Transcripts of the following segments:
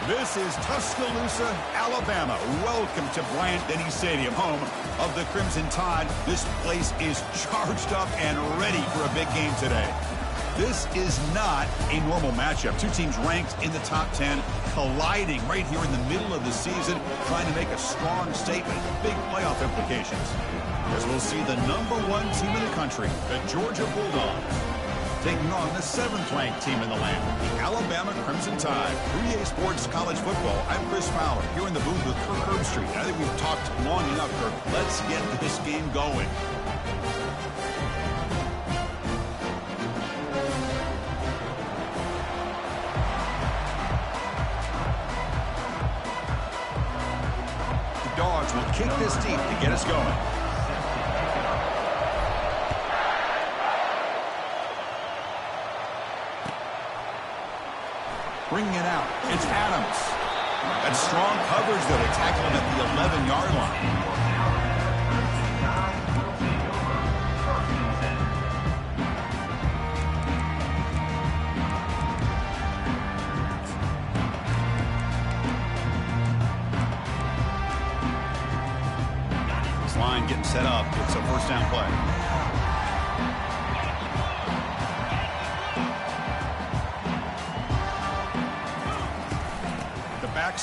This is Tuscaloosa, Alabama. Welcome to Bryant-Denny Stadium, home of the Crimson Tide. This place is charged up and ready for a big game today. This is not a normal matchup. Two teams ranked in the top 10, colliding right here in the middle of the season, trying to make a strong statement, big playoff implications. As we'll see the #1 team in the country, the Georgia Bulldogs, taking on the 7th-ranked team in the land, the Alabama Crimson Tide. 3A Sports College Football. I'm Chris Fowler, here in the booth with Kirk Herbstreit. I think we've talked long enough, Kirk. Let's get this game going. The Dogs will kick this deep to get us going. Bringing it out, it's Adams. That's strong coverage, though. They tackle him at the 11-yard line. This line getting set up. It's a first down play.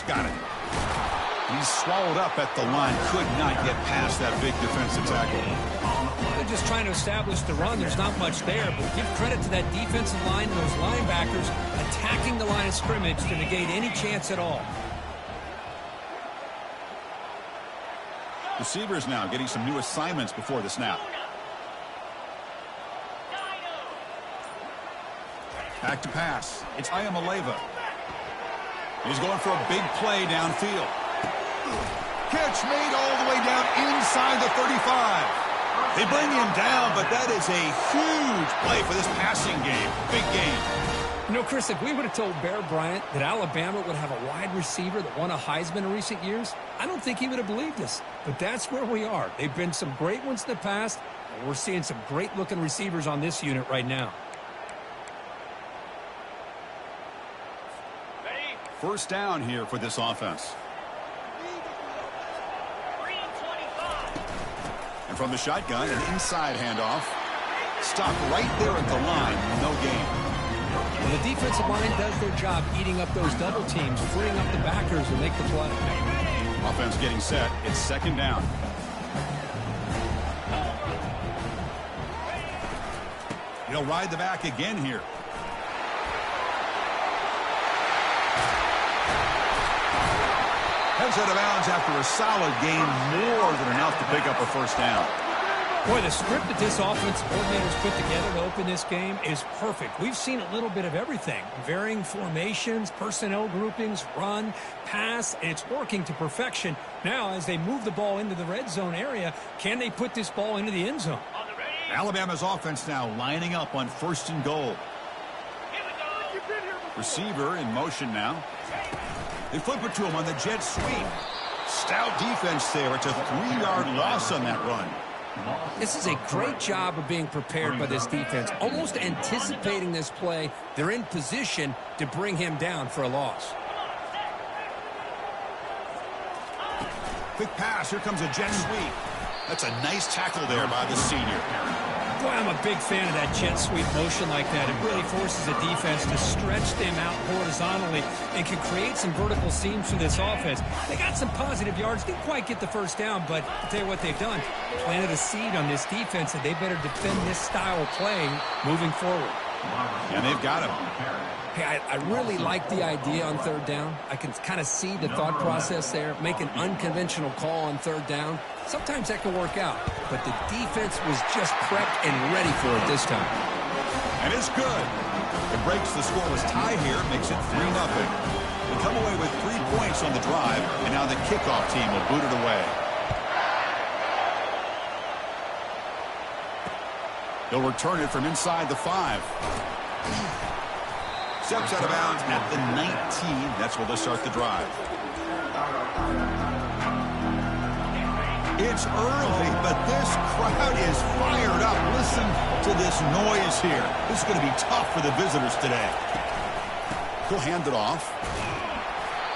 Got it. He's swallowed up at the line. Could not get past that big defensive tackle. They're just trying to establish the run. There's not much there, but give credit to that defensive line and those linebackers attacking the line of scrimmage to negate any chance at all. Receivers now getting some new assignments before the snap. Back to pass. It's Iamaleava. He's going for a big play downfield. Catch made all the way down inside the 35. They bring him down, but that is a huge play for this passing game. Big game. You know, Chris, if we would have told Bear Bryant that Alabama would have a wide receiver that won a Heisman in recent years, I don't think he would have believed us. But that's where we are. They've been some great ones in the past, and we're seeing some great-looking receivers on this unit right now. First down here for this offense. And from the shotgun, an inside handoff. Stopped right there at the line. No gain. Well, the defensive line does their job eating up those double teams, freeing up the backers to make the play. Offense getting set. It's second down. He'll ride the back again here. Heads out of bounds after a solid game, more than enough to pick up a first down. Boy, the script that this offense coordinator's put together to open this game is perfect. We've seen a little bit of everything. Varying formations, personnel groupings, run, pass, and it's working to perfection. Now, as they move the ball into the red zone area, can they put this ball into the end zone? Alabama's offense now lining up on 1st and goal. Receiver in motion now. They flip it to him on the jet sweep. Stout defense there. It's a 3-yard loss on that run. This is a great job of being prepared by this defense. Almost anticipating this play, they're in position to bring him down for a loss. Quick pass. Here comes a jet sweep. That's a nice tackle there by the senior. Boy, I'm a big fan of that jet sweep motion like that. It really forces a defense to stretch them out horizontally and can create some vertical seams for this offense. They got some positive yards. Didn't quite get the first down, but I'll tell you what they've done. Planted a seed on this defense that they better defend this style of playing moving forward. And they've got him. Hey, I really like the idea on 3rd down. I can kind of see the thought process there. Make an unconventional call on 3rd down. Sometimes that can work out, but the defense was just prepped and ready for it this time. And it's good. It breaks the scoreless tie here, makes it 3-0. They come away with 3 points on the drive, and now the kickoff team will boot it away. They'll return it from inside the 5. Steps out of bounds at the 19. That's where they'll start the drive. It's early, but this crowd is fired up. Listen to this noise here. This is going to be tough for the visitors today. He'll hand it off.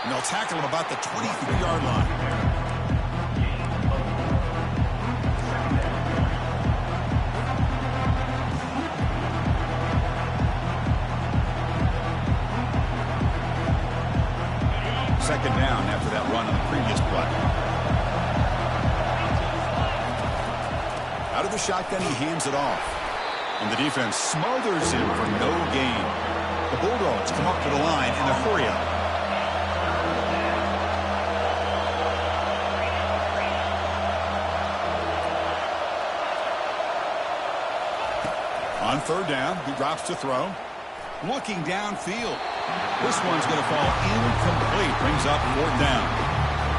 And they'll tackle him about the 23-yard line. Second down after that run on the previous play. Out of the shotgun, he hands it off. And the defense smothers him for no gain. The Bulldogs come up to the line in a hurry-up. On third down, he drops to throw. Looking downfield. This one's going to fall incomplete. Brings up fourth down.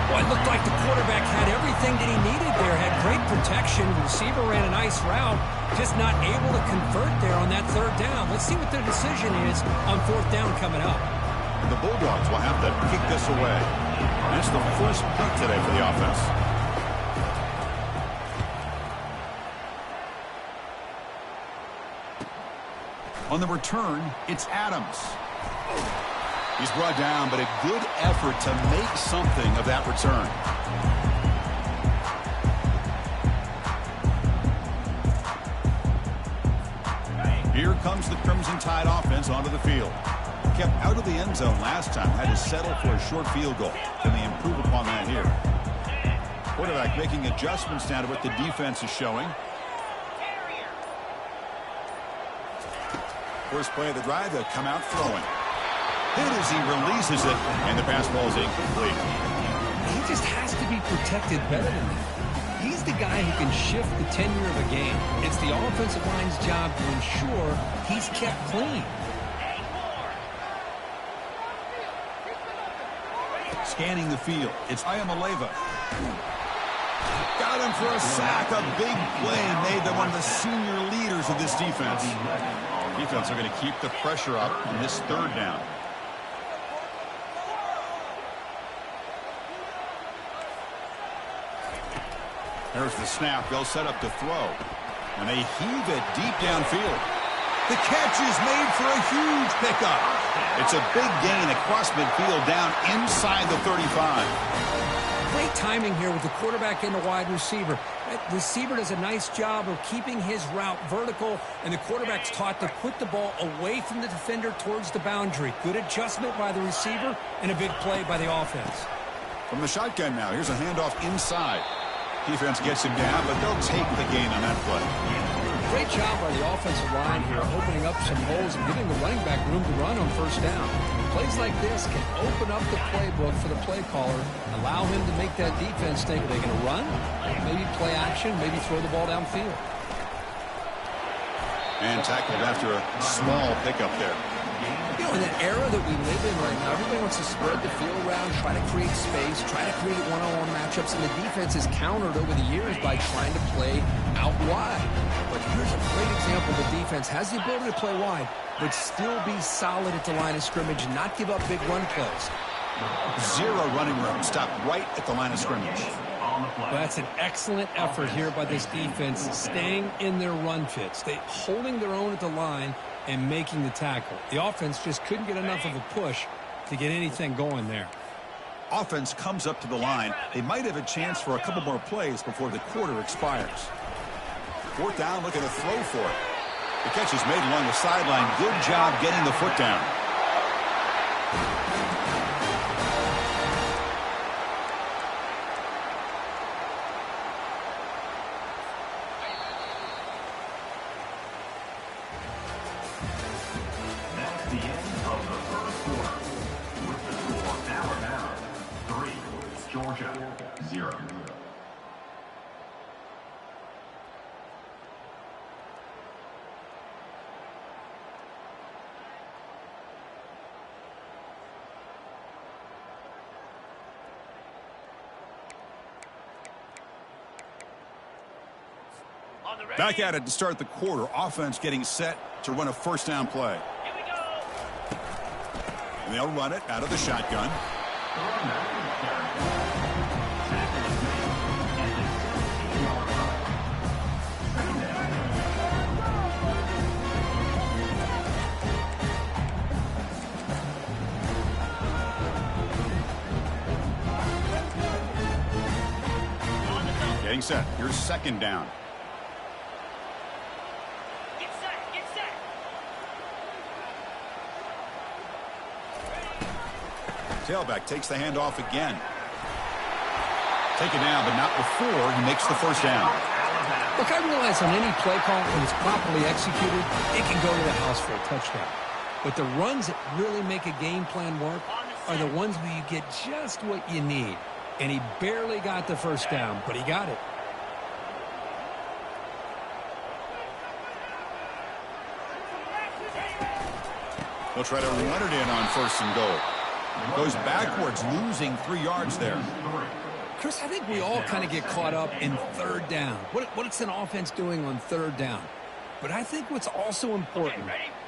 Well, it looked like the quarterback had everything that he needed there. Had great protection. The receiver ran a nice route. Just not able to convert there on that third down. Let's see what their decision is on fourth down coming up. The Bulldogs will have to kick this away. That's the first punt today for the offense. On the return, it's Adams. He's brought down, but a good effort to make something of that return. Here comes the Crimson Tide offense onto the field. Kept out of the end zone last time, had to settle for a short field goal. Can they improve upon that here? Quarterback making adjustments down to what the defense is showing. First play of the drive, they'll come out throwing. Hit as he releases it, and the pass ball is incomplete. He just has to be protected better than that. He's the guy who can shift the tenure of a game. It's the offensive line's job to ensure he's kept clean. Scanning the field, it's Ayamaleva. Got him for a sack. A big play made them one of the senior leaders of this defense. Defense are going to keep the pressure up in this third down. There's the snap. They'll set up to throw. And they heave it deep downfield. The catch is made for a huge pickup. It's a big gain across midfield down inside the 35. Great timing here with the quarterback and the wide receiver. That receiver does a nice job of keeping his route vertical, and the quarterback's taught to put the ball away from the defender towards the boundary. Good adjustment by the receiver and a big play by the offense. From the shotgun now, here's a handoff inside. Defense gets him down, but they'll take the gain on that play. Great job by the offensive line here, opening up some holes and giving the running back room to run on first down. Plays like this can open up the playbook for the play caller, allow him to make that defense think, are they going to run? Maybe play action, maybe throw the ball downfield. And tackled after a small pickup there. You know, in the era that we live in right now, everybody wants to spread the field around, try to create space, try to create one-on-one matchups, and the defense is countered over the years by trying to play out wide. But here's a great example. The defense has the ability to play wide, but still be solid at the line of scrimmage and not give up big run plays. Zero running room. Stop right at the line of scrimmage. Well, that's an excellent effort here by this defense, staying in their run fits. They holding their own at the line and making the tackle. The offense just couldn't get enough of a push to get anything going there. Offense comes up to the line. They might have a chance for a couple more plays before the quarter expires. Fourth down, looking to throw for it. The catch is made along the sideline. Good job getting the foot down. Back at it to start the quarter. Offense getting set to run a first down play. Here we go. And they'll run it out of the shotgun. Getting set. Here's second down. Get set. Get set. Tailback takes the handoff again. Taken down, but not before he makes the first down. Look, I realize on any play call, when it's properly executed, it can go to the house for a touchdown. But the runs that really make a game plan work are the ones where you get just what you need. And he barely got the first down, but he got it. They'll try to run it in on first and goal. Goes backwards, losing 3 yards there. Chris, I think we all kind of get caught up in third down. What's an offense doing on third down? But I think what's also important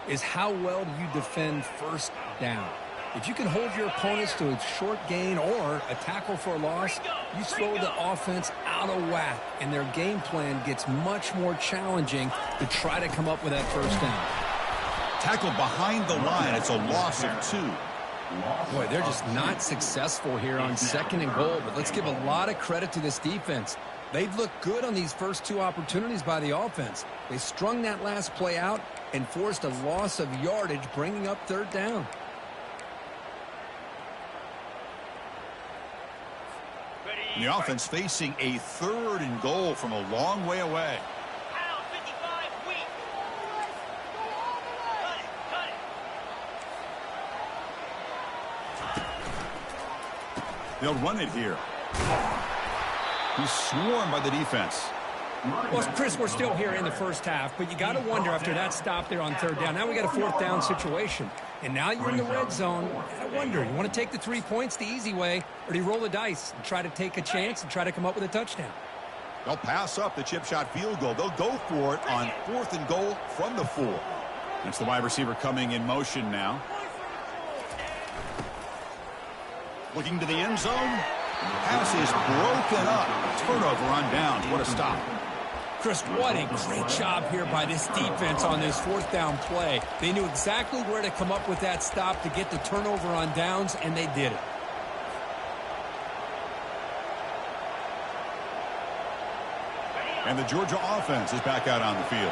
is how well do you defend first down. If you can hold your opponents to a short gain or a tackle for a loss, you throw the offense out of whack, and their game plan gets much more challenging to try to come up with that first down. Tackled behind the line. It's a loss of 2. Boy, they're just not successful here on second and goal, but let's give a lot of credit to this defense. They've looked good on these first 2 opportunities by the offense. They strung that last play out and forced a loss of yardage, bringing up third down. And the offense facing a third and goal from a long way away. Out 55, weak. Cut it. They'll run it here. He's swarmed by the defense. Well, Chris, we're still here in the first half, but you got to wonder after that stop there on third down. Now we got a fourth down situation, and now you're in the red zone. I wonder, you want to take the 3 points the easy way, or do you roll the dice and try to take a chance and try to come up with a touchdown? They'll pass up the chip shot field goal. They'll go for it on fourth and goal from the 4. That's the wide receiver coming in motion now. Looking to the end zone. Pass is broken up. Turnover on downs. What a stop. Chris, what a great job here by this defense on this fourth down play. They knew exactly where to come up with that stop to get the turnover on downs, and they did it. And the Georgia offense is back out on the field.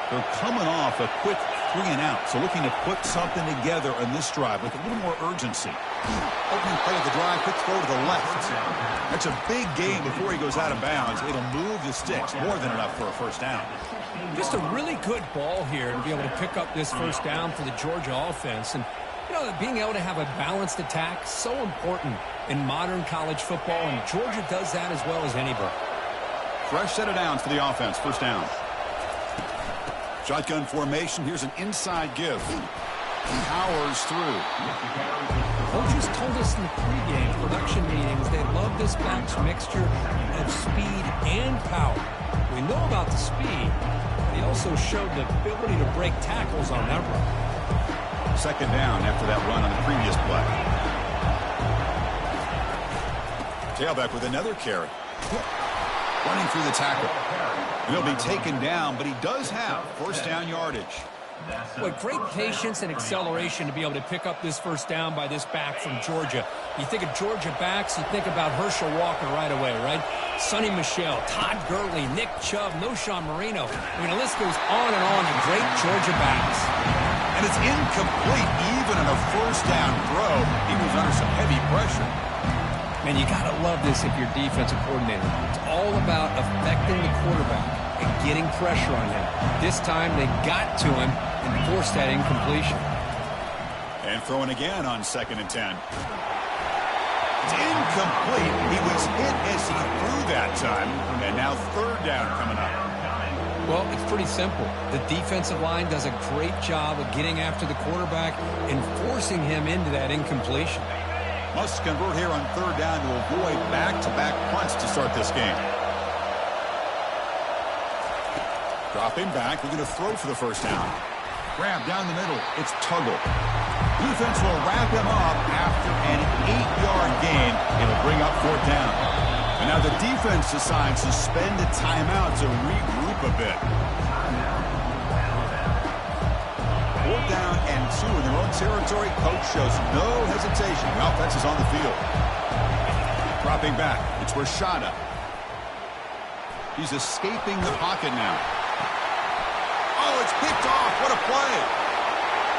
They're coming off a quick 3 and out, so looking to put something together on this drive with a little more urgency. Opening play of the drive, quick throw to the left. That's a big gain before he goes out of bounds. It'll move the sticks, more than enough for a first down. Just a really good ball here to be able to pick up this first down for the Georgia offense. And, you know, being able to have a balanced attack, so important in modern college football, and Georgia does that as well as anybody. Fresh set of downs for the offense, first down. Shotgun formation. Here's an inside give. Powers through. Coaches told us in the pregame production meetings they love this back's mixture of speed and power. We know about the speed. They also showed the ability to break tackles on that run. Second down after that run on the previous play. Tailback with another carry. Running through the tackle. And he'll be taken down, but he does have first down yardage. With great patience and acceleration to be able to pick up this first down by this back from Georgia. You think of Georgia backs, you think about Herschel Walker right away, right? Sonny Michel, Todd Gurley, Nick Chubb, Noshawn Marino. I mean, the list goes on and on of great Georgia backs. And it's incomplete even on a first down throw. He was under some heavy pressure. Man, you got to love this if you're defensive coordinator. It's all about affecting the quarterback and getting pressure on him. This time they got to him and forced that incompletion. And throwing again on 2nd and 10. It's incomplete. He was hit as he threw that time. And now third down coming up. Well, it's pretty simple. The defensive line does a great job of getting after the quarterback and forcing him into that incompletion. Must convert here on third down to avoid back-to-back punts to start this game. Dropping back, looking to throw for the first down. Grab down the middle. It's Tuggle. Defense will wrap him up after an 8-yard gain. It'll bring up fourth down. And now the defense decides to spend a timeout to regroup a bit. Fourth down and 2 in their own territory. Coach shows no hesitation. The offense is on the field. Dropping back. It's Rashada. He's escaping the pocket now. Oh, it's picked off. What a play.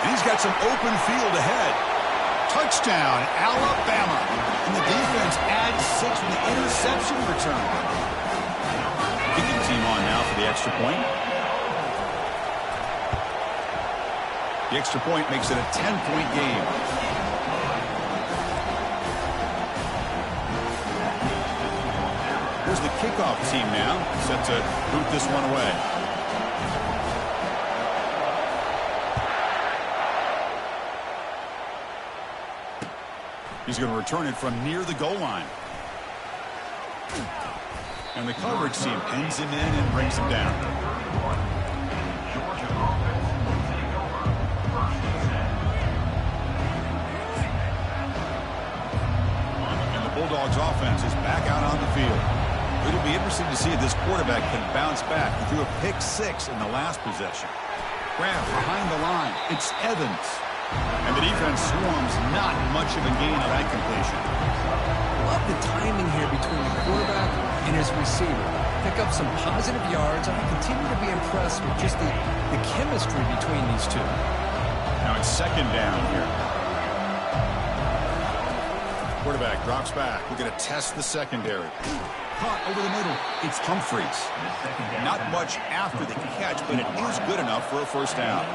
And he's got some open field ahead. Touchdown, Alabama. And the defense adds 6 with the interception return. Kicking team on now for the extra point. The extra point makes it a 10-point game. Here's the kickoff team now, set to boot this one away. He's going to return it from near the goal line. And the coverage team pins him in and brings him down. And the Bulldogs offense is back out on the field. It'll be interesting to see if this quarterback can bounce back. He threw a pick-6 in the last possession. Grab behind the line. It's Evans. And the defense swarms not much of a gain on that completion. Love the timing here between the quarterback and his receiver. Pick up some positive yards, and I continue to be impressed with just the chemistry between these two. Now it's second down here. Quarterback drops back. We're going to test the secondary. Caught over the middle. It's Humphreys. Not much after the catch, but it is good enough for a first down.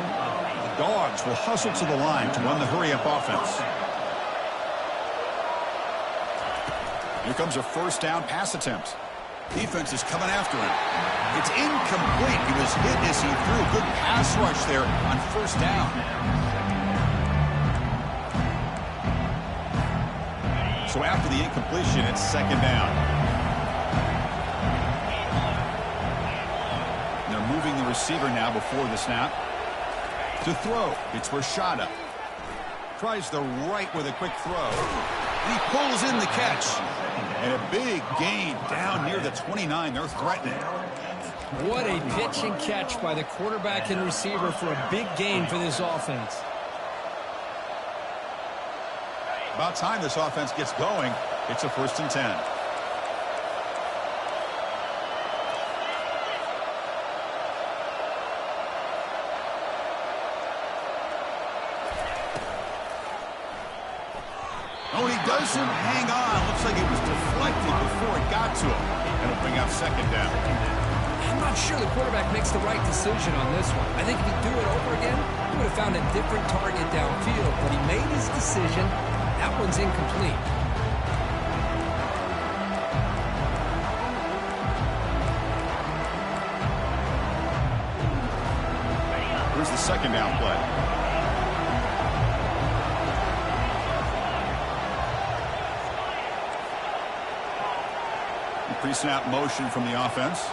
The Dogs will hustle to the line to run the hurry-up offense. Here comes a first down pass attempt. Defense is coming after him. It's incomplete. He was hit as he threw. Good pass rush there on first down. So after the incompletion, it's second down. And they're moving the receiver now before the snap. To throw, it's Rashada. Tries the right with a quick throw. He pulls in the catch. And a big gain down near the 29. They're threatening. What a pitch and catch by the quarterback and receiver for a big gain for this offense. About time this offense gets going. It's a 1st and 10. Oh, he doesn't hang on. Looks like it was deflected before it got to him. It'll bring out second down. I'm not sure the quarterback makes the right decision on this one. I think if he'd do it over again, he would have found a different target downfield. But he made his decision. That one's incomplete. Here's the second down play. Pre-snap motion from the offense.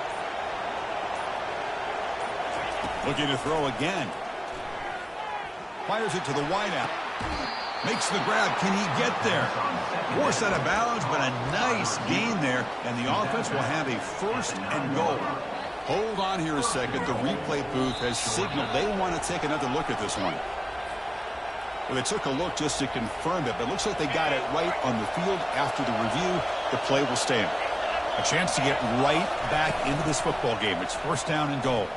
Looking to throw again. Fires it to the wideout. Makes the grab. Can he get there? Forced out of bounds, but a nice gain there. And the offense will have a 1st and goal. Hold on here a second. The replay booth has signaled they want to take another look at this one. Well, they took a look just to confirm it, but it looks like they got it right on the field. After the review, the play will stand. A chance to get right back into this football game. It's 1st down and goal.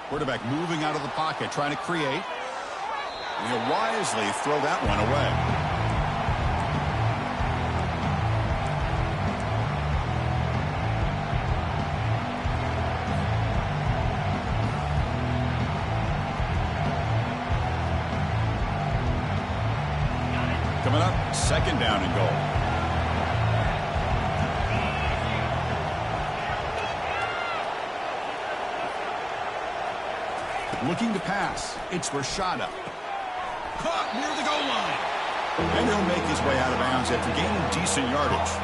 Quarterback moving out of the pocket, trying to create. And he'll wisely throw that one away. Coming up, second down and goal. Looking to pass. It's Rashada. Caught near the goal line. And he'll make his way out of bounds after gaining decent yardage.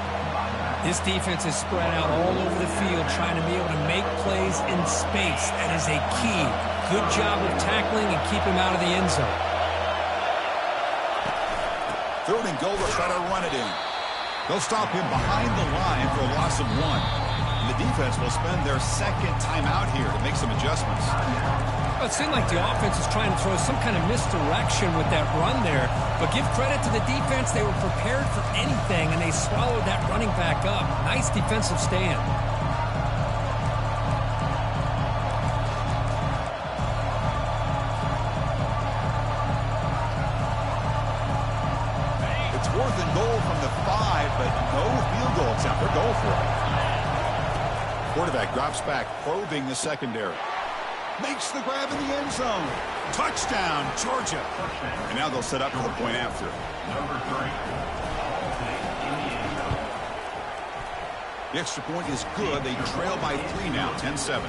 This defense is spread out all over the field, trying to be able to make plays in space. That is a key. Good job of tackling and keep him out of the end zone. 3rd and goal. They'll try to run it in. They'll stop him behind the line for a loss of 1. And the defense will spend their second timeout here to make some adjustments. It seemed like the offense is trying to throw some kind of misdirection with that run there. But give credit to the defense. They were prepared for anything, and they swallowed that running back up. Nice defensive stand. Quarterback drops back, probing the secondary. Makes the grab in the end zone. Touchdown, Georgia. And now they'll set up for the point after. Number 3. The extra point is good. They trail by 3 now, 10-7.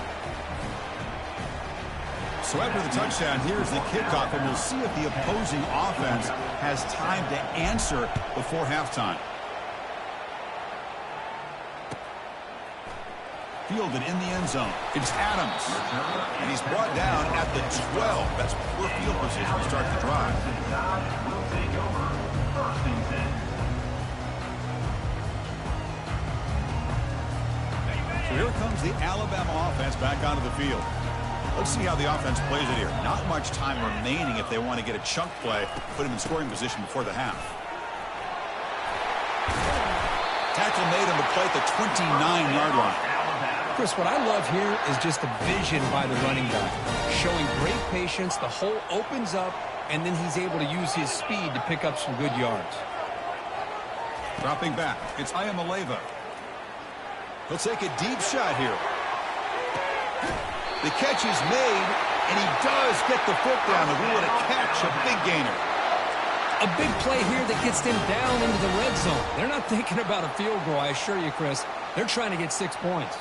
So after the touchdown, here's the kickoff, and we'll see if the opposing offense has time to answer before halftime. Fielded in the end zone. It's Adams. And he's brought down at the 12. That's poor field position to start the drive. Will take over 1st and 10. So here comes the Alabama offense back onto the field. Let's see how the offense plays it here. Not much time remaining if they want to get a chunk play, put him in scoring position before the half. Tackle made him to play at the 29-yard line. Chris, what I love here is just the vision by the running back. Showing great patience, the hole opens up, and then he's able to use his speed to pick up some good yards. Dropping back, it's Ayamaleva. He'll take a deep shot here. The catch is made, and he does get the foot down to rule it a catch, a big gainer. A big play here that gets them down into the red zone. They're not thinking about a field goal, I assure you, Chris. They're trying to get 6 points.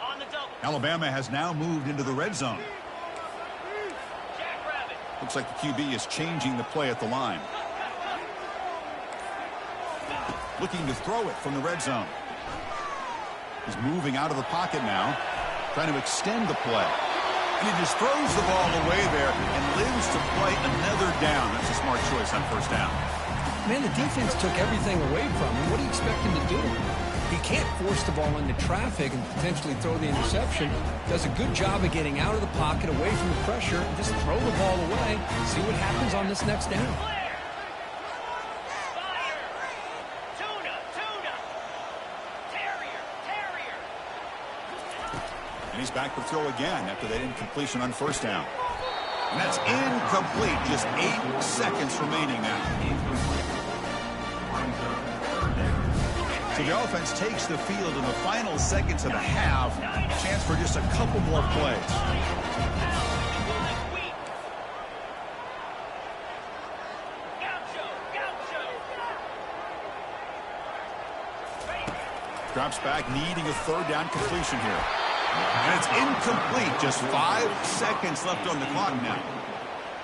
On the double. Alabama has now moved into the red zone. Jackrabbit. Looks like the QB is changing the play at the line. Looking to throw it from the red zone. He's moving out of the pocket now, trying to extend the play. And he just throws the ball away there and lives to play another down. That's a smart choice on first down. Man, the defense took everything away from him. What do you expect him to do? He can't force the ball into traffic and potentially throw the interception. Does a good job of getting out of the pocket, away from the pressure, and just throw the ball away. See what happens on this next down. Fire. Tuna. Terrier. And he's back to throw again after that incompletion on first down. And that's incomplete. Just 8 seconds remaining now. So the offense takes the field in the final seconds of the half. Chance for just a couple more plays. Drops back, needing a third down completion here. And it's incomplete. Just 5 seconds left on the clock now.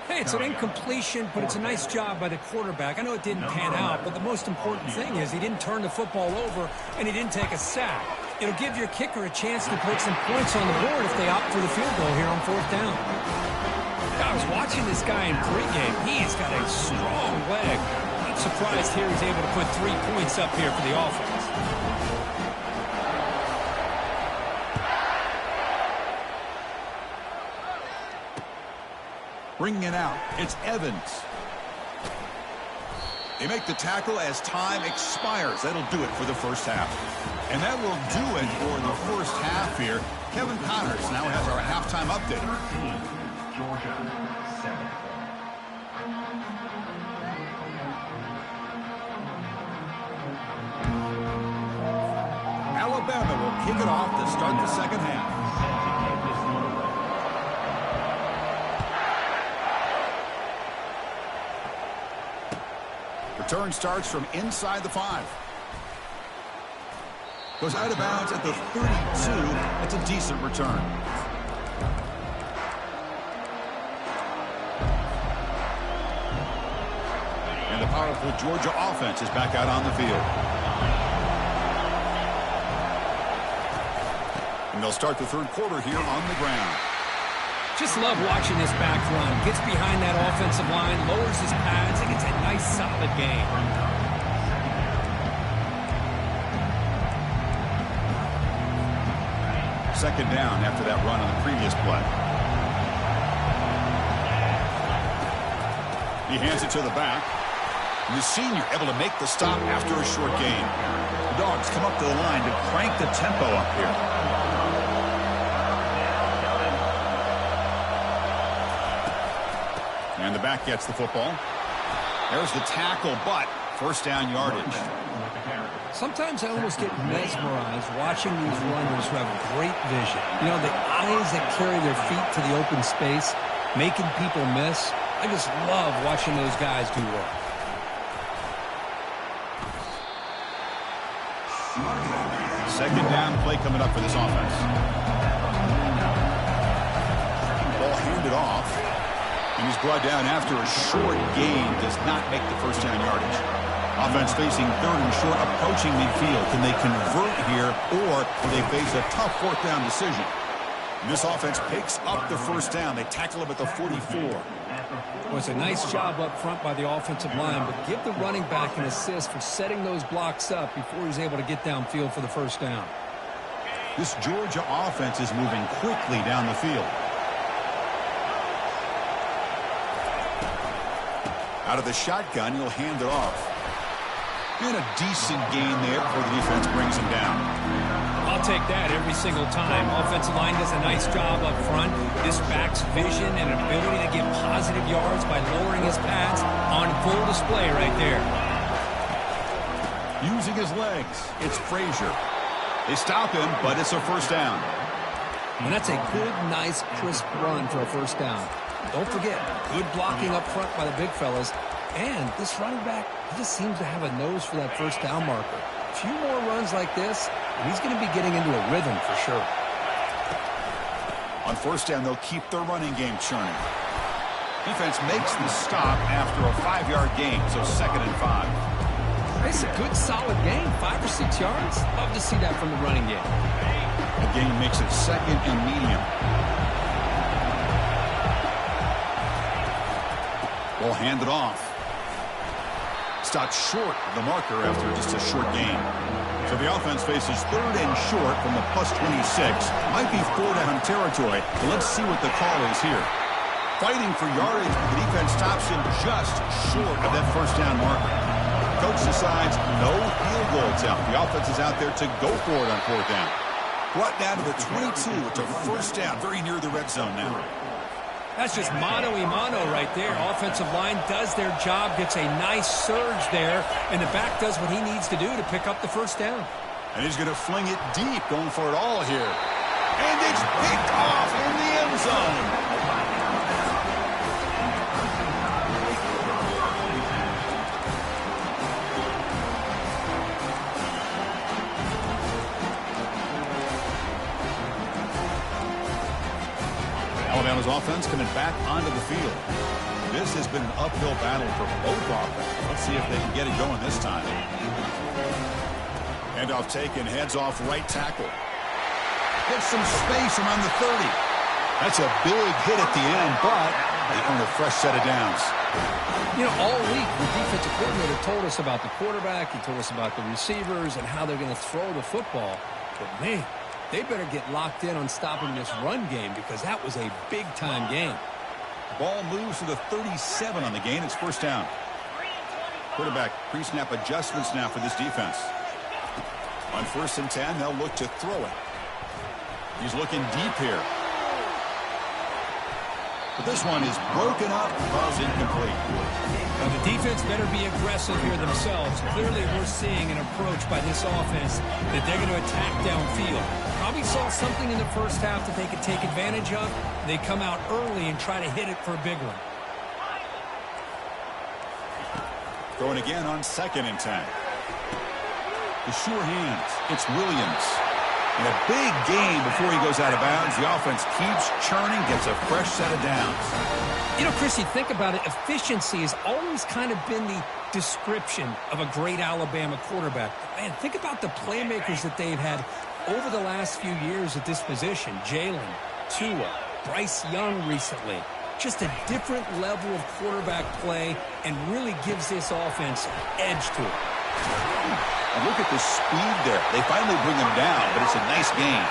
Hey, it's an incompletion, but it's a nice job by the quarterback. I know it didn't pan out, but the most important thing is he didn't turn the football over and he didn't take a sack. It'll give your kicker a chance to put some points on the board if they opt for the field goal here on fourth down. I was watching this guy in pregame. He's got a strong leg. I'm surprised here he's able to put 3 points up here for the offense. Bringing it out, it's Evans. They make the tackle as time expires. That'll do it for the first half. And that will do it for the first half here. Kevin Connors now has our halftime update. Georgia 7. Alabama will kick it off to start the second half. Return starts from inside the 5. Goes out of bounds at the 32. That's a decent return. And the powerful Georgia offense is back out on the field. And they'll start the third quarter here on the ground. Just love watching this back run. Gets behind that offensive line, lowers his pads, and gets a nice, solid game. Second down after that run on the previous play. He hands it to the back. And the senior able to make the stop after a short gain. The Dogs come up to the line to crank the tempo up here. back gets the football. There's the tackle, but first down yardage. Sometimes I almost get mesmerized watching these runners who have great vision. You know, the eyes that carry their feet to the open space, making people miss. I just love watching those guys do work. Second down play coming up for this offense. Ball handed off. And he's brought down after a short gain. Does not make the first down yardage. Offense facing third and short, approaching midfield. Can they convert here, or do they face a tough fourth down decision? This offense picks up the first down. They tackle him at the 44. Well, it's a nice job up front by the offensive line, but give the running back an assist for setting those blocks up before he's able to get downfield for the first down. This Georgia offense is moving quickly down the field. Out of the shotgun, he'll hand it off. And a decent gain there before the defense brings him down. I'll take that every single time. Offensive line does a nice job up front. This back's vision and ability to get positive yards by lowering his pads on full display right there. Using his legs, it's Frazier. They stop him, but it's a first down. And that's a good, nice, crisp run for a first down. Don't forget, good blocking up front by the big fellas. And this running back, he just seems to have a nose for that first down marker. A few more runs like this, and he's going to be getting into a rhythm for sure. On first down, they'll keep their running game churning. Defense makes the stop after a 5-yard gain, so 2nd and 5. It's a good, solid gain, 5 or 6 yards. Love to see that from the running game. The gain makes it 2nd and medium. Ball handed off. Stopped short of the marker after just a short gain. So the offense faces 3rd and short from the +26. Might be 4-down territory. But let's see what the call is here. Fighting for yardage, the defense stops him just short of that first down marker. Coach decides no field goal attempt. The offense is out there to go for it on 4th down. Brought down to the 22. It's a first down, very near the red zone now. That's just mano-a-mano right there. Offensive line does their job, gets a nice surge there, and the back does what he needs to do to pick up the first down. And he's going to fling it deep, going for it all here. And it's picked off in the end zone. Alabama's offense coming back onto the field. This has been an uphill battle for both offenses. Let's see if they can get it going this time. Handoff taken, heads off right tackle. Gets some space around the 30. That's a big hit at the end, but they earn a fresh set of downs. You know, all week the defensive coordinator told us about the quarterback. He told us about the receivers and how they're going to throw the football. But, man, they better get locked in on stopping this run game because that was a big-time game. Ball moves to the 37 on the gain. It's first down. Quarterback pre-snap adjustments now for this defense. On 1st and 10, they'll look to throw it. He's looking deep here. But this one is broken up, ball's incomplete. Now the defense better be aggressive here themselves. Clearly we're seeing an approach by this offense that they're going to attack downfield. Probably saw something in the first half that they could take advantage of. They come out early and try to hit it for a big one. Going again on 2nd and 10. The sure hands. It's Williams. And a big gain before he goes out of bounds. The offense keeps churning, gets a fresh set of downs. You know, Chris, you think about it, efficiency has always kind of been the description of a great Alabama quarterback. Man, think about the playmakers that they've had over the last few years at this position. Jalen, Tua, Bryce Young recently. Just a different level of quarterback play and really gives this offense an edge to it. And look at the speed there. They finally bring him down, but it's a nice gain.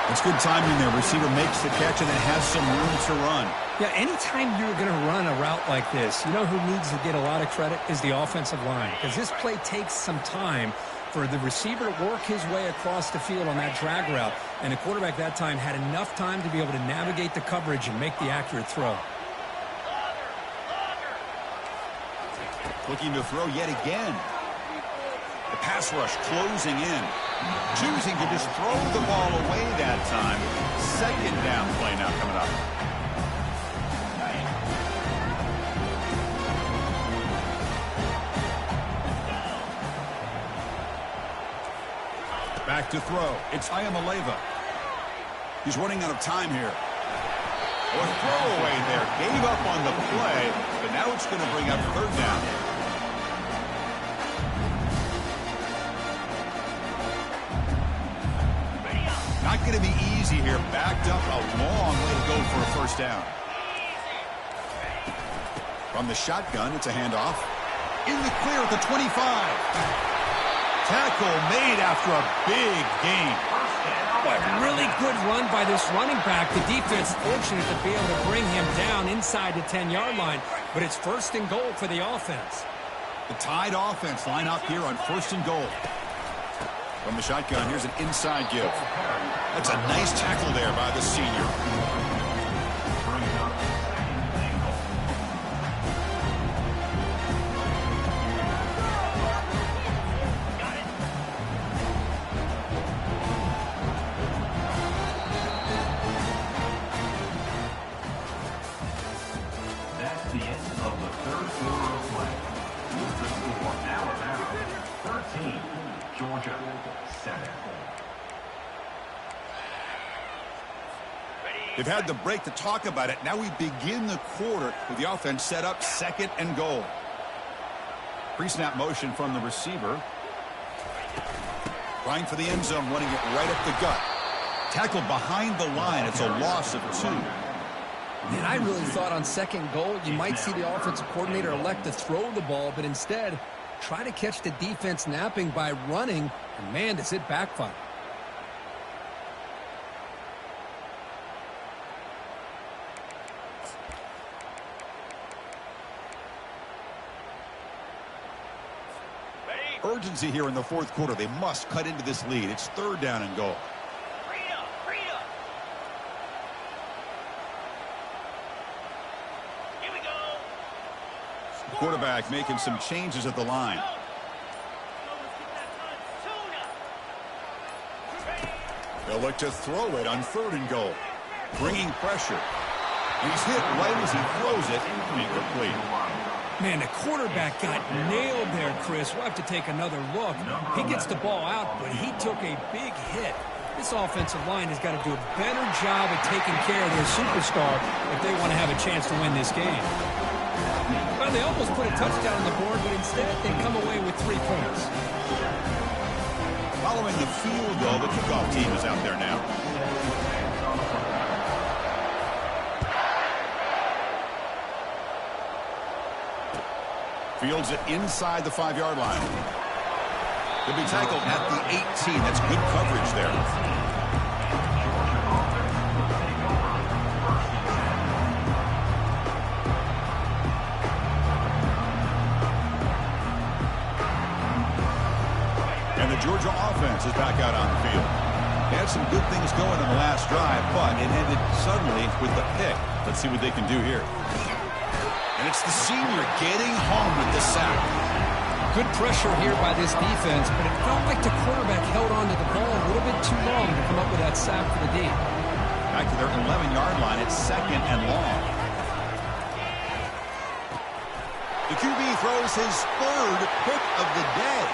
It's good timing there. Receiver makes the catch and it has some room to run. Yeah, anytime you're going to run a route like this, you know who needs to get a lot of credit is the offensive line. Because this play takes some time for the receiver to work his way across the field on that drag route. And the quarterback that time had enough time to be able to navigate the coverage and make the accurate throw. Looking to throw yet again. The pass rush closing in. Choosing to just throw the ball away that time. Second down play now coming up. Back to throw. It's Ayamaleva. He's running out of time here. A throwaway there. Gave up on the play, but now it's going to bring up third down. Not going to be easy here. Backed up a long way to go for a first down. From the shotgun, it's a handoff. In the clear at the 25. Tackle made after a big gain. But really good run by this running back. The defense fortunate to be able to bring him down inside the 10-yard line. But it's first and goal for the offense. The Tide offense line up here on first and goal. From the shotgun, here's an inside give. That's a nice tackle there by the senior. That's the end of the third quarter of play. With the score, Alabama 13, Georgia 7. They've had the break to talk about it. Now we begin the quarter with the offense set up second and goal. Pre-snap motion from the receiver. Trying for the end zone, running it right up the gut. Tackled behind the line. It's a loss of 2. Man, I really thought on second goal you might see the offensive coordinator elect to throw the ball, but instead try to catch the defense napping by running, and man, does it backfire. Urgency here in the fourth quarter. They must cut into this lead. It's third down and goal. Here we go. The quarterback making some changes at the line. They'll look to throw it on third and goal. Bringing pressure. And he's hit right as he throws it. Incomplete. Man, the quarterback got nailed there, Chris. We'll have to take another look. He gets the ball out, but he took a big hit. This offensive line has got to do a better job of taking care of their superstar if they want to have a chance to win this game. Well, they almost put a touchdown on the board, but instead they come away with 3 points. Following the field goal, the kickoff team is out there now. Fields it inside the 5-yard line. He'll be tackled at the 18. That's good coverage there. And the Georgia offense is back out on the field. They had some good things going in the last drive, but it ended suddenly with the pick. Let's see what they can do here. And it's the senior getting home with the sack. Good pressure here by this defense, but it felt like the quarterback held on to the ball a little bit too long to come up with that sack for the D. Back to their 11-yard line. It's second and long. The QB throws his third pick of the day.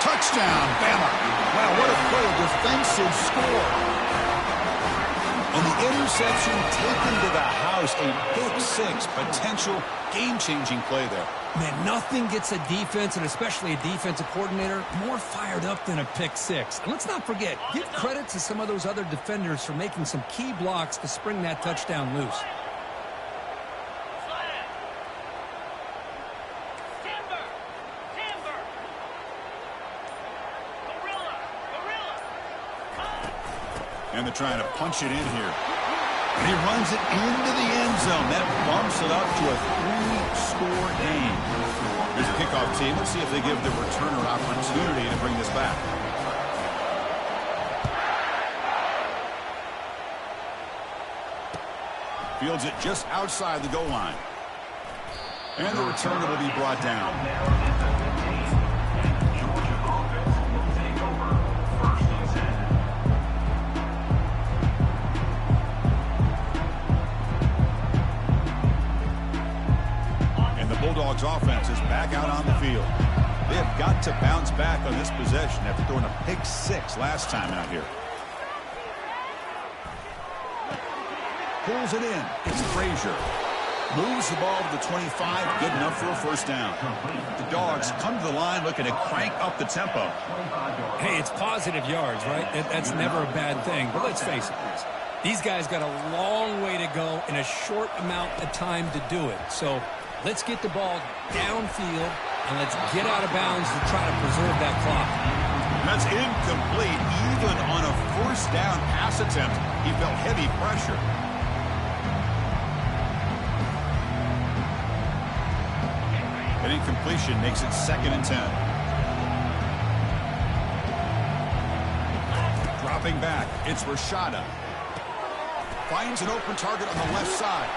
Touchdown, Bama. Wow, what a play, a defensive score. And the interception taken to the house, a pick-6, potential game-changing play there. Man, nothing gets a defense, and especially a defensive coordinator, more fired up than a pick-6. And let's not forget, give credit to some of those other defenders for making some key blocks to spring that touchdown loose. And they're trying to punch it in here. And he runs it into the end zone. That bumps it up to a 3-score game. Here's a kickoff team. Let's see if they give the returner an opportunity to bring this back. Fields it just outside the goal line. And the returner will be brought down. Georgia offense will take over 1st and 10. And the Bulldogs offense is back out on the field. They have got to bounce back on this possession after throwing a pick 6 last time out here. Pulls it in. It's Frazier. Moves the ball to the 25. Good enough for a first down. The Dogs come to the line looking to crank up the tempo. Hey, it's positive yards, right? That's never a bad thing. But let's face it, these guys got a long way to go in a short amount of time to do it. So let's get the ball downfield and let's get out of bounds to try to preserve that clock. That's incomplete. Even on a first down pass attempt, he felt heavy pressure. An incompletion makes it 2nd and 10. Dropping back, it's Rashada. Finds an open target on the left side.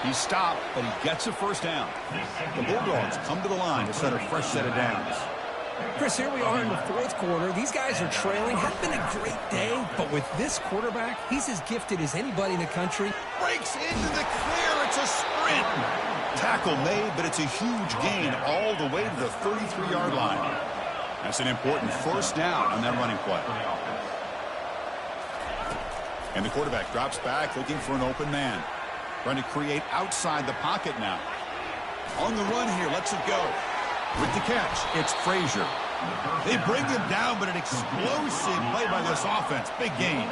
He stopped, but he gets a first down. The Bulldogs come to the line to set a fresh set of downs. Chris, here we are in the 4th quarter. These guys are trailing. Hasn't been a great day, but with this quarterback, he's as gifted as anybody in the country. Breaks into the clear. It's a sprint. Tackle made, but it's a huge gain all the way to the 33-yard line. That's an important first down on that running play. And the quarterback drops back looking for an open man. Trying to create outside the pocket now. On the run here, lets it go. With the catch, it's Frazier. They bring him down, but an explosive play by this offense. Big gain.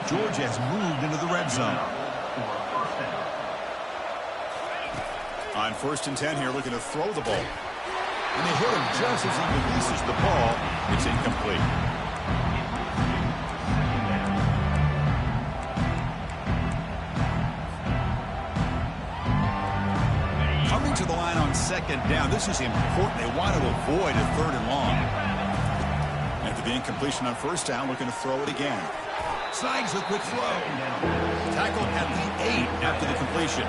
Georgia has moved into the red zone. On 1st and 10 here, looking to throw the ball. And they hit him just as he releases the ball. It's incomplete. Coming to the line on 2nd down. This is important. They want to avoid a 3rd and long. After the incompletion on 1st down, looking to throw it again. Snags a quick throw. Tackled at the 8 after the completion.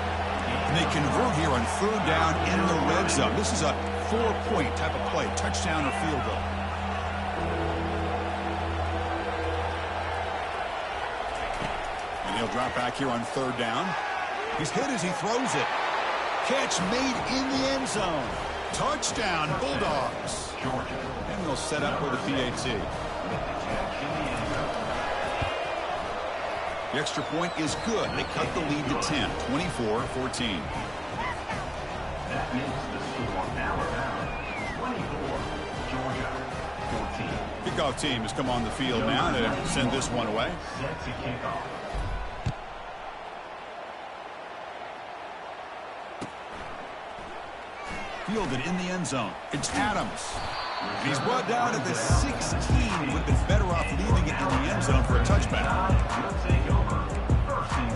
And they convert here on 3rd down in the red zone. This is a 4-point type of play, touchdown or field goal. And he'll drop back here on 3rd down. He's hit as he throws it. Catch made in the end zone. Touchdown, Bulldogs. And they'll set up with a PAT. The extra point is good. They cut the lead to 10, 24-14. That makes the score Alabama 24, Georgia 14. Kickoff team has come on the field now to send this one away. Set to kick off. Fielded in the end zone. It's Adams. And he's brought down at the 16. Would have been better off leaving it in the end zone for a touchback. Will take over 1st and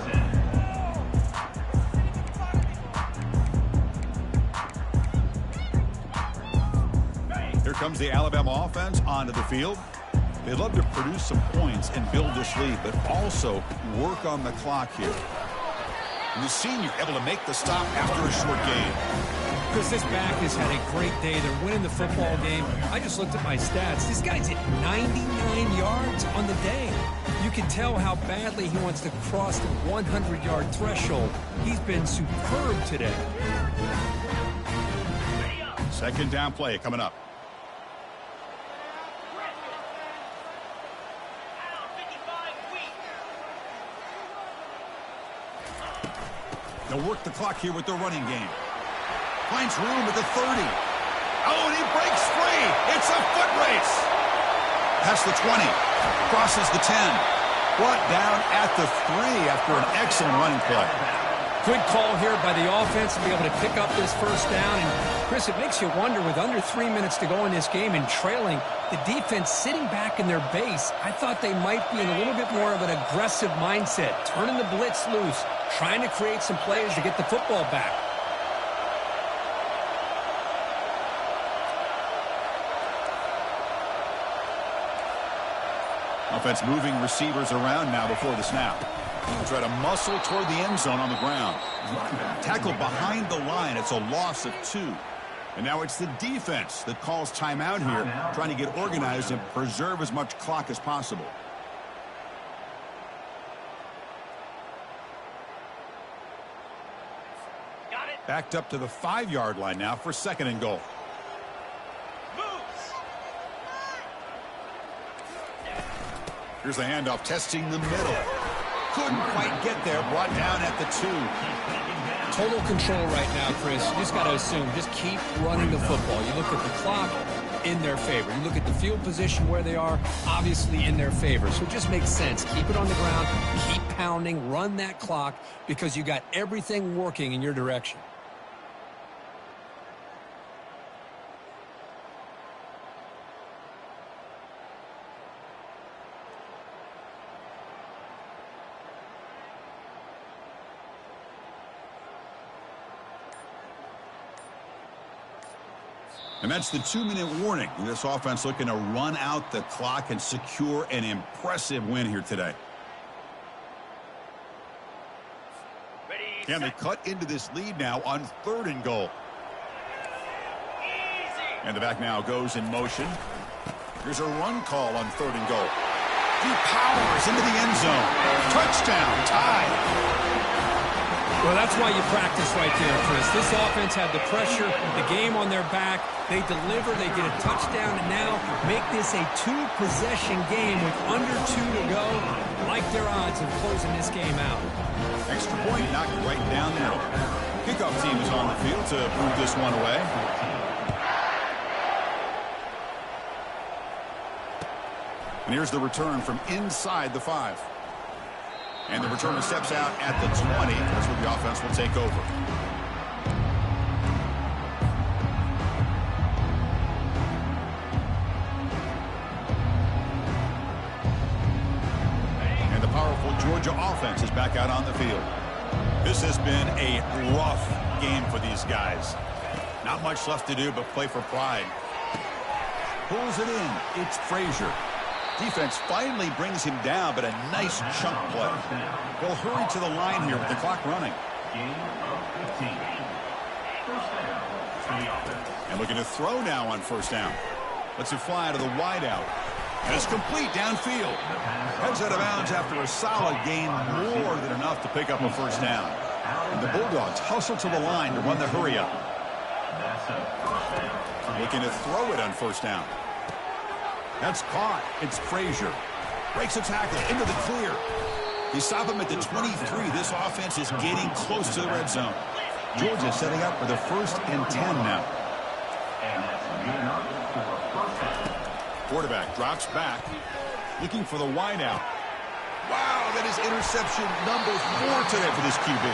10. Here comes the Alabama offense onto the field. They'd love to produce some points and build this lead, but also work on the clock here. And the senior able to make the stop after a short gain. Chris, this back has had a great day. They're winning the football game. I just looked at my stats. This guy's at 99 yards on the day. You can tell how badly he wants to cross the 100-yard threshold. He's been superb today. 2nd down play coming up. They'll work the clock here with their running game. Finds room at the 30. Oh, and he breaks free. It's a foot race. Past the 20. Crosses the 10. Brought down at the 3 after an excellent running play. Good call here by the offense to be able to pick up this first down. And, Chris, it makes you wonder, with under 3 minutes to go in this game and trailing, the defense sitting back in their base, I thought they might be in a little bit more of an aggressive mindset, turning the blitz loose, trying to create some plays to get the football back. Offense moving receivers around now before the snap. Try to muscle toward the end zone on the ground. Tackled behind the line. It's a loss of 2. And now it's the defense that calls timeout here, trying to get organized and preserve as much clock as possible. Got it. Backed up to the 5-yard line now for 2nd and goal. Moves. Here's the handoff, testing the middle. Couldn't quite get there, brought down at the 2. Total control right now, Chris. You just got to assume, just keep running the football. You look at the clock, in their favor. You look at the field position where they are, obviously in their favor. So it just makes sense. Keep it on the ground, keep pounding, run that clock, because you got everything working in your direction. And that's the 2-minute warning. This offense looking to run out the clock and secure an impressive win here today. Ready, And they set. cut into this lead now on 3rd and goal. Easy. And the back now goes in motion. Here's a run call on 3rd and goal. He powers into the end zone. Touchdown, tied. Well, that's why you practice right there, Chris. This offense had the pressure, the game on their back. They deliver, they get a touchdown, and now make this a 2-possession game with under 2 to go. Like their odds of closing this game out. Extra point knocked right down the middle. Kickoff team is on the field to move this one away. And here's the return from inside the 5. And the returner steps out at the 20. That's where the offense will take over. And the powerful Georgia offense is back out on the field. This has been a rough game for these guys. Not much left to do but play for pride. Pulls it in. It's Frazier. Defense finally brings him down, but a nice chunk play. They'll hurry to the line here with the clock running. Gain of 15. First down for the offense. And looking to throw now on 1st down. Lets it fly to the wideout. And it's complete downfield. Heads out of bounds after a solid gain, more than enough to pick up a 1st down. And the Bulldogs hustle to the line to run the hurry up. That's a first down. Looking to throw it on 1st down. That's caught. It's Frazier. Breaks a tackle into the clear. They stop him at the 23. This offense is getting close to the red zone. Georgia setting up for the 1st and 10 now. And that's good enough for a first down. Quarterback drops back, looking for the wideout. Wow, that is interception number 4 today for this QB.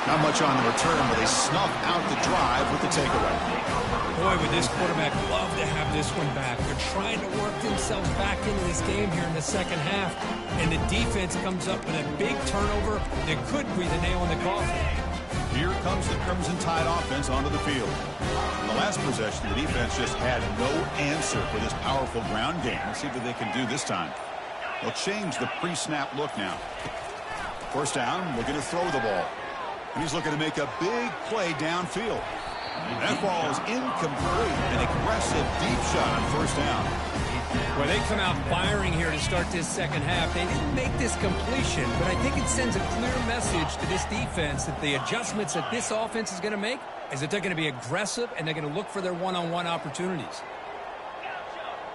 Not much on the return, but they snuff out the drive with the takeaway. Boy, would this quarterback love to have this one back. They're trying to work themselves back into this game here in the 2nd half. And the defense comes up with a big turnover that could be the nail in the coffin. Here comes the Crimson Tide offense onto the field. In the last possession, the defense just had no answer for this powerful ground game. Let's see what they can do this time. They'll change the pre-snap look now. 1st down, looking to throw the ball. And he's looking to make a big play downfield. That ball is incomplete. An aggressive deep shot on 1st down. Well, they come out firing here to start this 2nd half. They didn't make this completion, but I think it sends a clear message to this defense that the adjustments that this offense is going to make is that they're going to be aggressive and they're going to look for their one-on-one opportunities.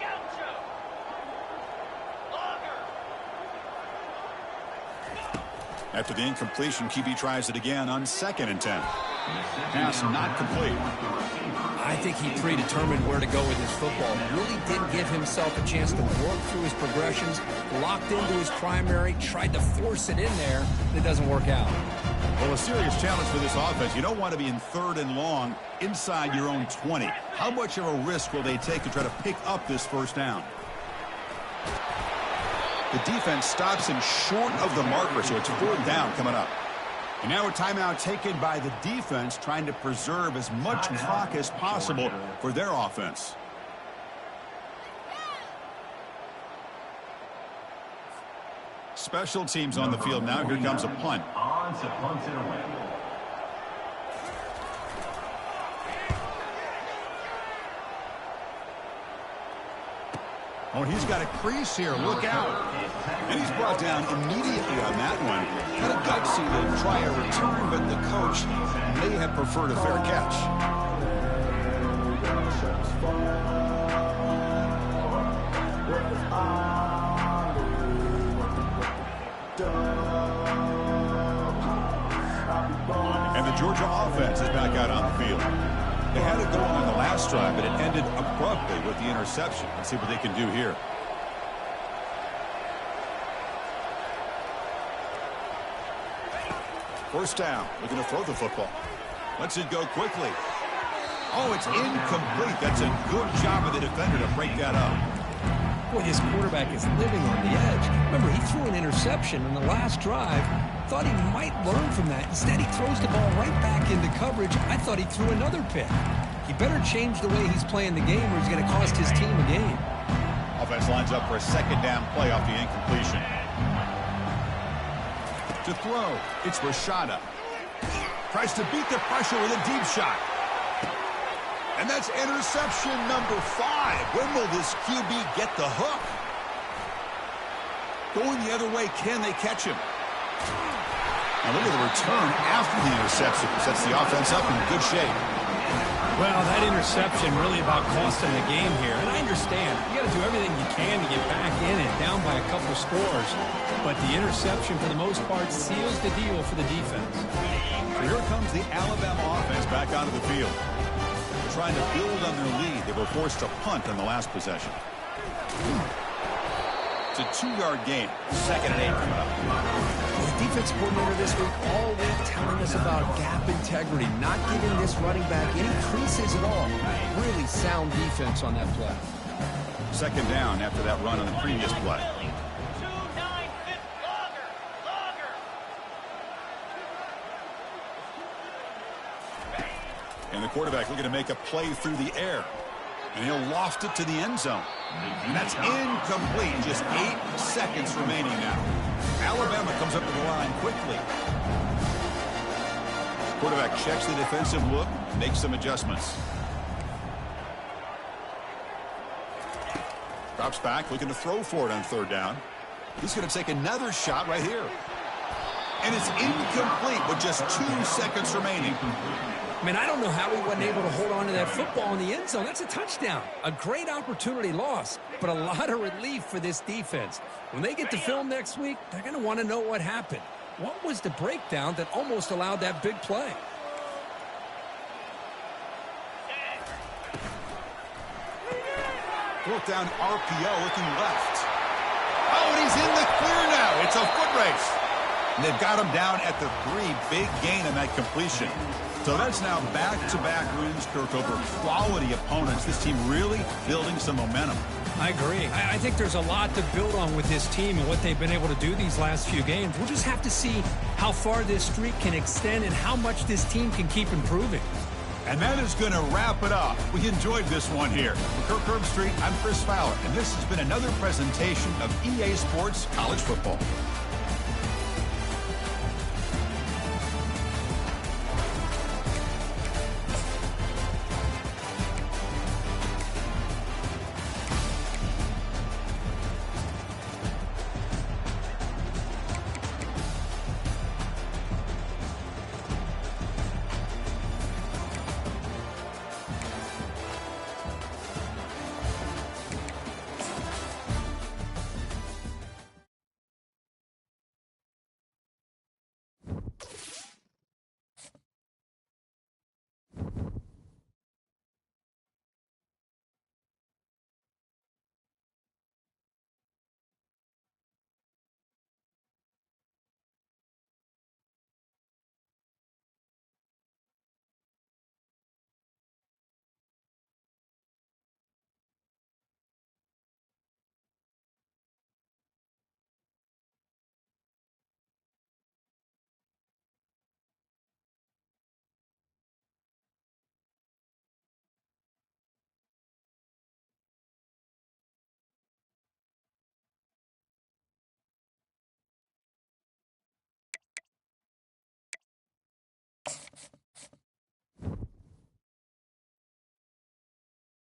Gaucho. Longer. After the incompletion, QB tries it again on 2nd and 10. Pass not complete. I think he predetermined where to go with his football. Really didn't give himself a chance to work through his progressions, locked into his primary, tried to force it in there, and it doesn't work out. Well, a serious challenge for this offense. You don't want to be in 3rd and long inside your own 20. How much of a risk will they take to try to pick up this 1st down? The defense stops him short of the marker, so it's 4th down coming up. And now a timeout taken by the defense, trying to preserve as much clock as possible for their offense. Special teams on the field now. Here comes a punt. On to punt it away. Oh, he's got a crease here. Look out. And he's brought down immediately on that one. Kind of gutsy to try a return, but the coach may have preferred a fair catch. And the Georgia offense is back out on the field. They had it going on the last drive, but it ended abruptly with the interception. Let's see what they can do here. First down. Looking to throw the football. Lets it go quickly. Oh, it's incomplete. That's a good job of the defender to break that up. Boy, this quarterback is living on the edge. Remember, he threw an interception on the last drive. Thought he might learn from that. Instead, he throws the ball right back into coverage. I thought he threw another pick. He better change the way he's playing the game or he's going to cost his team a game. Offense lines up for a second down play off the incompletion. To throw, it's Rashada. Tries to beat the pressure with a deep shot. And that's interception number 5. When will this QB get the hook? Going the other way, can they catch him? Now look at the return after the interception. Sets the offense up in good shape. Well, that interception really about costing the game here. And I understand. You got to do everything you can to get back in and down by a couple scores. But the interception, for the most part, seals the deal for the defense. So here comes the Alabama offense back onto the field. Trying to build on their lead. They were forced to punt on the last possession. It's a 2-yard gain. 2nd and 8 coming up. The defense coordinator this week all week telling us about gap integrity, not giving this running back any creases at all. Really sound defense on that play. 2nd down after that run on the previous play. 2-9, longer. And the quarterback looking to make a play through the air. And he'll loft it to the end zone. And that's incomplete. Just 8 seconds remaining now. Alabama comes up to the line quickly. Quarterback checks the defensive look, makes some adjustments. Drops back, looking to throw for it on 3rd down. He's going to take another shot right here. And it's incomplete with just 2 seconds remaining. I mean, I don't know how he wasn't able to hold on to that football in the end zone. That's a touchdown. A great opportunity lost, but a lot of relief for this defense. When they get to film next week, they're going to want to know what happened. What was the breakdown that almost allowed that big play? Broke down RPO, looking left. Oh, and he's in the clear now. It's a foot race. And they've got him down at the 3. Big gain on that completion. So that's now back-to-back wins, Kirk, over quality opponents. This team really building some momentum. I agree. I think there's a lot to build on with this team and what they've been able to do these last few games. We'll just have to see how far this streak can extend and how much this team can keep improving. And that is going to wrap it up. We enjoyed this one here. For Kirk Herbstreit, I'm Chris Fowler, and this has been another presentation of EA Sports College Football.